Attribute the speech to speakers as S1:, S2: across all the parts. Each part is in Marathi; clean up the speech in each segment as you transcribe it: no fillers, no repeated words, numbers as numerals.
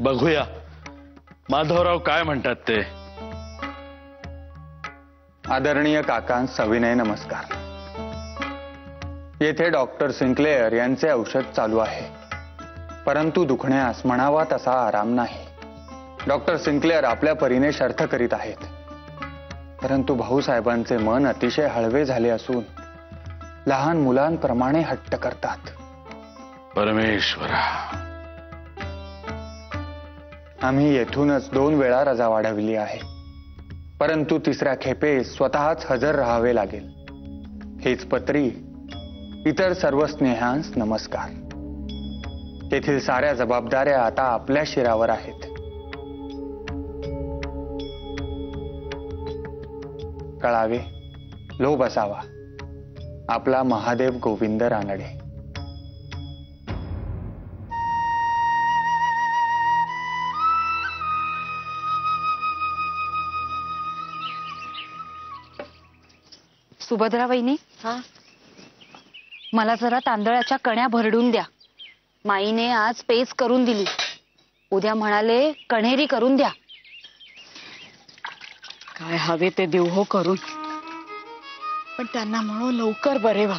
S1: बघूया माधवराव काय म्हणतात ते.
S2: आदरणीय काकांस सविनय नमस्कार. येथे डॉक्टर सिंक्लेअर यांचे औषध चालू आहे, परंतु दुखण्यास म्हणावा तसा आराम नाही. डॉक्टर सिंक्लेअर आपल्या परीने शर्थ करीत आहेत, परंतु भाऊसाहेबांचे मन अतिशय हळवे झाले असून लहान मुलांप्रमाणे हट्ट करतात.
S1: परमेश्वरा,
S2: आम्ही येथूनच 2 वेळा रजा वाढवली आहे, परंतु तिसऱ्या खेपेस स्वतःच हजर राहावे लागेल. हेच पत्री इतर सर्व स्नेहांस नमस्कार. तेथील साऱ्या जबाबदाऱ्या आता आपल्या शिरावर आहेत. कळावे, लो बसावा. आपला महादेव गोविंद रानडे.
S3: सुभद्रा वहिनी, मला जरा तांदळाच्या कण्या भरडून द्या. माईने आज पेज करून दिली, उद्या म्हणाले कण्हेरी करून द्या.
S4: काय हवे ते देऊ हो करून, पण त्यांना म्हणू लवकर बरे व्हा.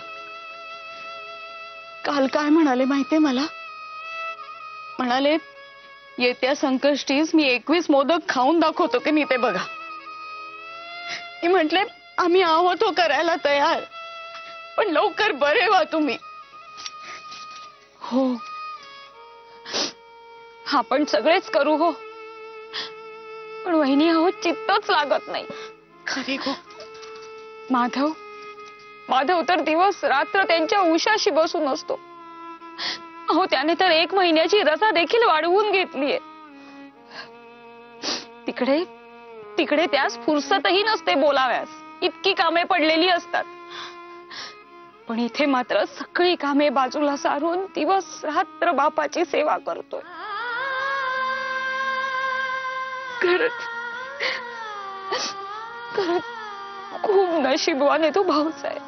S4: काल काय म्हणाले माहितीये मला? म्हणाले येत्या संकष्टीस मी 21 मोदक खाऊन दाखवतो की नाही ते बघा. मी म्हटले आम्ही आहोत हो करायला तयार, पण लवकर बरे व्हा तुम्ही.
S3: हो, आपण सगळेच करू हो, पण वहिनी अहो चित्तच लागत नाही.
S4: खरे गो.
S3: माधव तर दिवस रात्र त्यांच्या उशाशी बसून असतो. अहो त्याने तर 1 महिन्याची रजा देखील वाढवून घेतलीये. तिकडे त्यास फुरसतही नसते बोलाव्यास, इतकी कामे पडलेली असतात. पण इथे मात्र सगळी कामे बाजूला सारून दिवस रात्र बापाची सेवा करतोय. खरंच खूप नशीबवान आहे तो भाऊसाहेब.